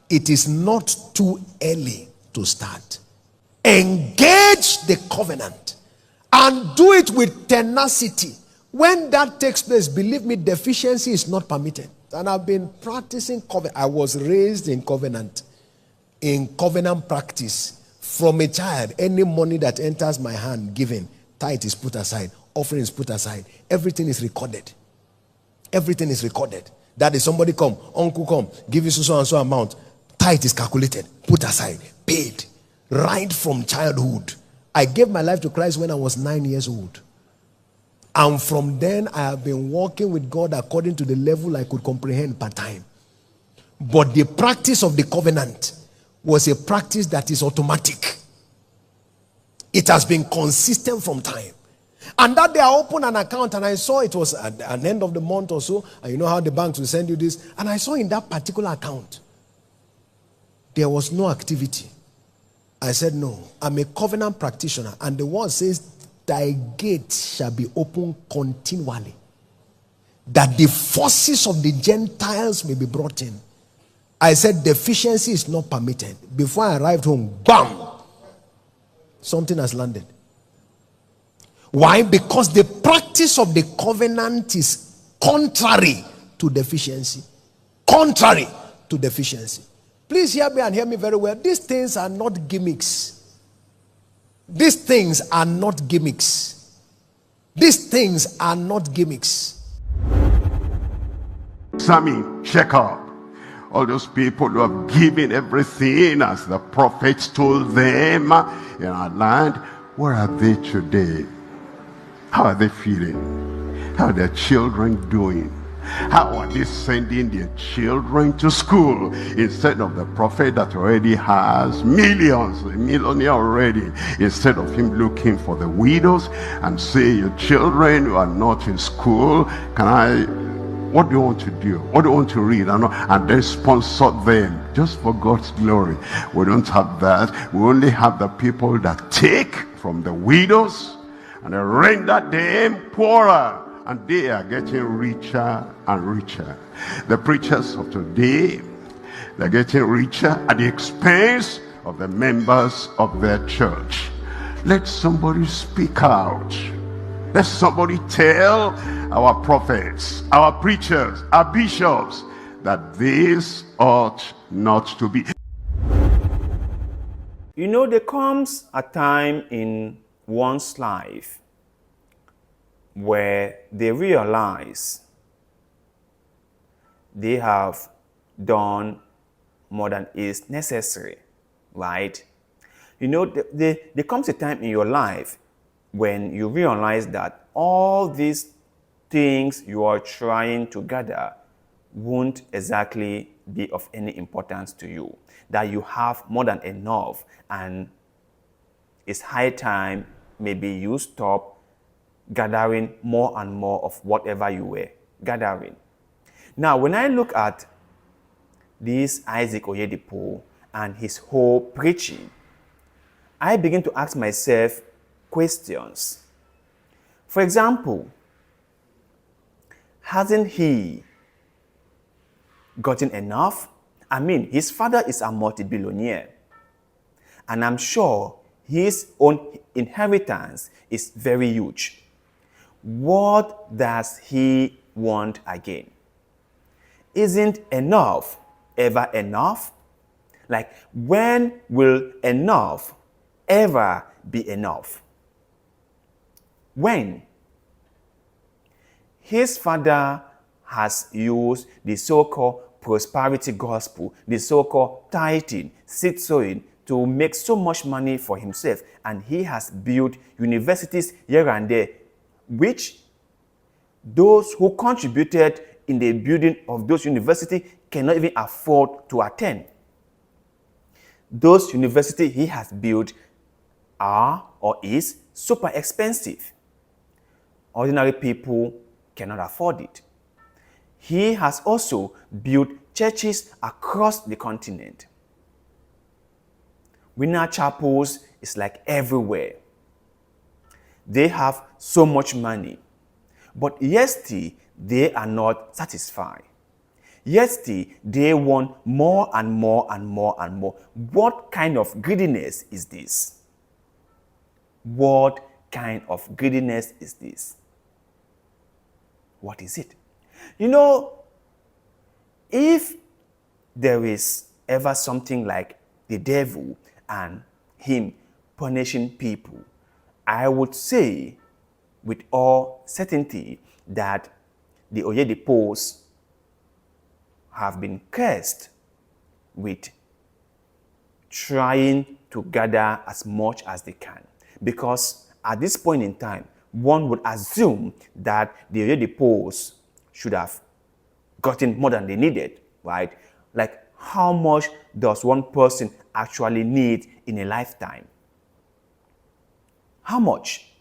it is not too early to start. Engage the covenant and do it with tenacity. When that takes place, believe me, deficiency is not permitted. And I've been practicing covenant. I was raised in covenant practice. From a child, any money that enters my hand, given, tithe is put aside, offering is put aside. Everything is recorded. Everything is recorded. That is, somebody come, uncle come, give you so and so amount. Tithe is calculated, put aside, paid. Right from childhood. I gave my life to Christ when I was 9 years old. And from then, I have been walking with God according to the level I could comprehend per time. But the practice of the covenant was a practice that is automatic. It has been consistent from time. And that day I opened an account and I saw it was at an end of the month or so. And you know how the banks will send you this. And I saw in that particular account, there was no activity. I said, no, I'm a covenant practitioner. And the word says, thy gate shall be open continually, that the forces of the Gentiles may be brought in. I said, deficiency is not permitted. Before I arrived home, bam! Something has landed. Why? Because the practice of the covenant is contrary to deficiency. Contrary to deficiency. Please hear me and hear me very well. These things are not gimmicks. These things are not gimmicks. These things are not gimmicks. Sammy, check up. All those people who have given everything as the prophets told them in our land, where are they today? How are they feeling? How are their children doing? How are they sending their children to school instead of the prophet that already has millions, a millionaire already, instead of him looking for the widows and say, your children who are not in school, what do you want to do? What do you want to read? And then sponsor them just for God's glory. We don't have that. We only have the people that take from the widows and they render them poorer. And they are getting richer and richer. The preachers of today, they're getting richer at the expense of the members of their church. Let somebody speak out. Let somebody tell our prophets, our preachers, our bishops, that this ought not to be. You know, there comes a time in one's life where they realize they have done more than is necessary, right? You know, there comes a time in your life when you realize that all these things you are trying to gather won't exactly be of any importance to you, that you have more than enough, and it's high time maybe you stop gathering more and more of whatever you were gathering. Now, when I look at this Isaac Oyedepo and his whole preaching, I begin to ask myself questions. For example, hasn't he gotten enough? I mean, his father is a multi-billionaire, and I'm sure his own inheritance is very huge. What does he want again? Isn't enough ever enough? Like, when will enough ever be enough? When? His father has used the so-called prosperity gospel, the so-called tithing, seed sowing, to make so much money for himself, and he has built universities here and there, which those who contributed in the building of those universities cannot even afford to attend. Those universities he has built are or is super expensive. Ordinary people cannot afford it. He has also built churches across the continent. Winner chapels is like everywhere. They have so much money, but yet still they are not satisfied. Yet still, they want more and more and more and more. What kind of greediness is this? What kind of greediness is this? What is it? You know, if there is ever something like the devil and him punishing people, I would say with all certainty that the Oyedepos have been cursed with trying to gather as much as they can. Because at this point in time, one would assume that the Oyedepos should have gotten more than they needed, right? Like, how much does one person actually need in a lifetime? How much?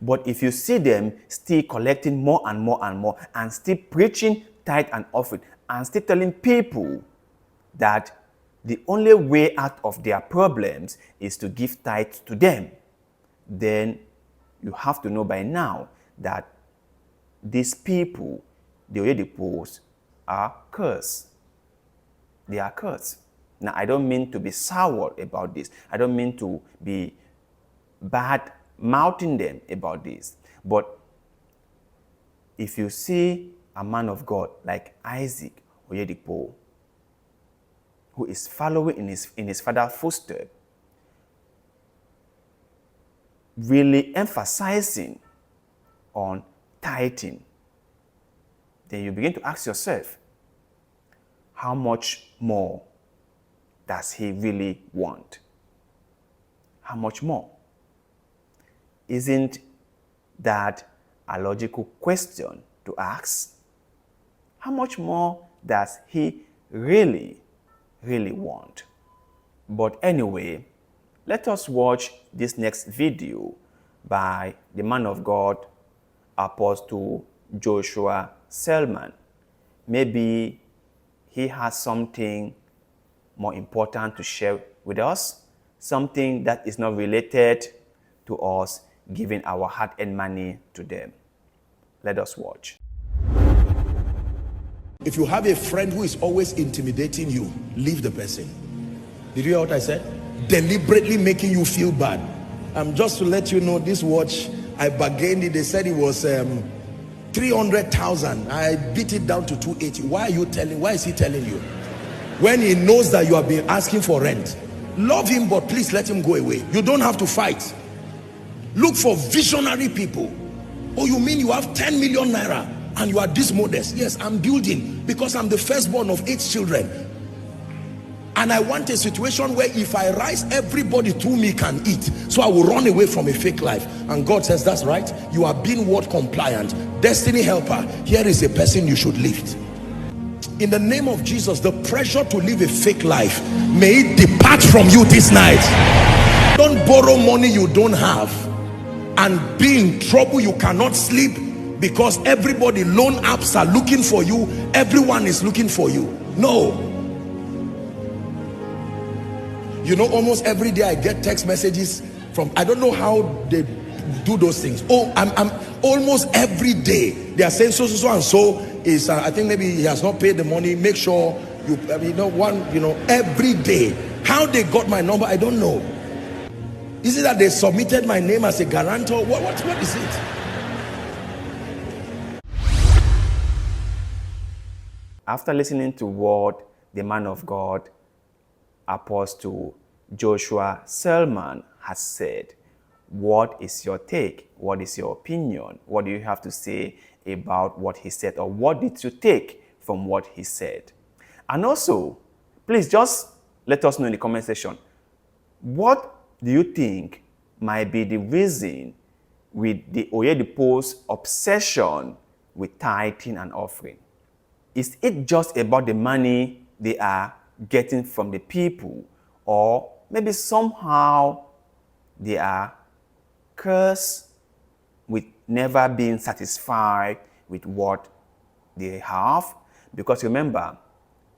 But if you see them still collecting more and more and more, and still preaching tithe and offering, and still telling people that the only way out of their problems is to give tithe to them, then you have to know by now that these people, the Oyedepos, are cursed. They are cursed. Now, I don't mean to be sour about this. I don't mean to be bad mouthing them about this. But if you see a man of God like Isaac Oyedepo, who is following in his father's footsteps, really emphasizing on tithing, then you begin to ask yourself, how much more does he really want? How much more? Isn't that a logical question to ask? How much more does he really, really want? But anyway, let us watch this next video by the man of God, Apostle Joshua Selman. Maybe he has something more important to share with us, something that is not related to us giving our hard-earned money to them. Let us watch. If you have a friend who is always intimidating you, leave the person. Did you hear what I said? Deliberately making you feel bad. Just to let you know, this watch, I bargained it. They said it was 300,000. I beat it down to 280. Why is he telling you? When he knows that you have been asking for rent. Love him, but please let him go away. You don't have to fight. Look for visionary people. Oh, you mean you have 10 million naira and you are this modest? Yes, I'm building because I'm the firstborn of 8 children. And I want a situation where if I rise, everybody through me can eat. So I will run away from a fake life. And God says, that's right. You are being word compliant. Destiny helper. Here is a person you should lift. In the name of Jesus, the pressure to live a fake life, may it depart from you this night. Don't borrow money you don't have and be in trouble. You cannot sleep because everybody, loan apps are looking for you. Everyone is looking for you. No. You know, almost every day I get text messages from, I don't know how they do those things. Oh, I'm almost every day they are saying so and so is I think maybe he has not paid the money. Make sure you every day. How they got my number, I don't know. Is it that they submitted my name as a guarantor? What is it? After listening to what the man of God, Apostle Joshua Selman, has said, what is your take? What is your opinion? What do you have to say about what he said? Or what did you take from what he said? And also, please just let us know in the comment section, what do you think might be the reason with the Oyedepo's obsession with tithing and offering? Is it just about the money they are getting from the people, or maybe somehow they are cursed with never being satisfied with what they have? Because remember,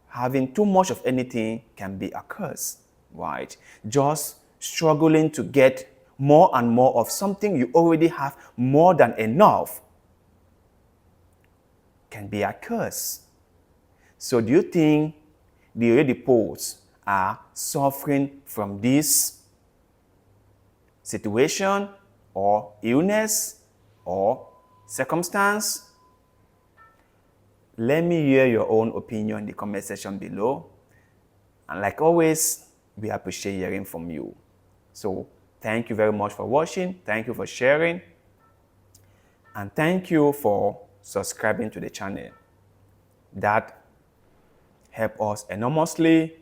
having too much of anything can be a curse, right? Just struggling to get more and more of something you already have more than enough can be a curse. So do you think the Oyedepos are suffering from this situation or illness or circumstance? Let me hear your own opinion in the comment section below. And like always, we appreciate hearing from you. So thank you very much for watching. Thank you for sharing. And thank you for subscribing to the channel. That helps us enormously,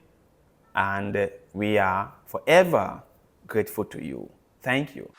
and we are forever grateful to you. Thank you.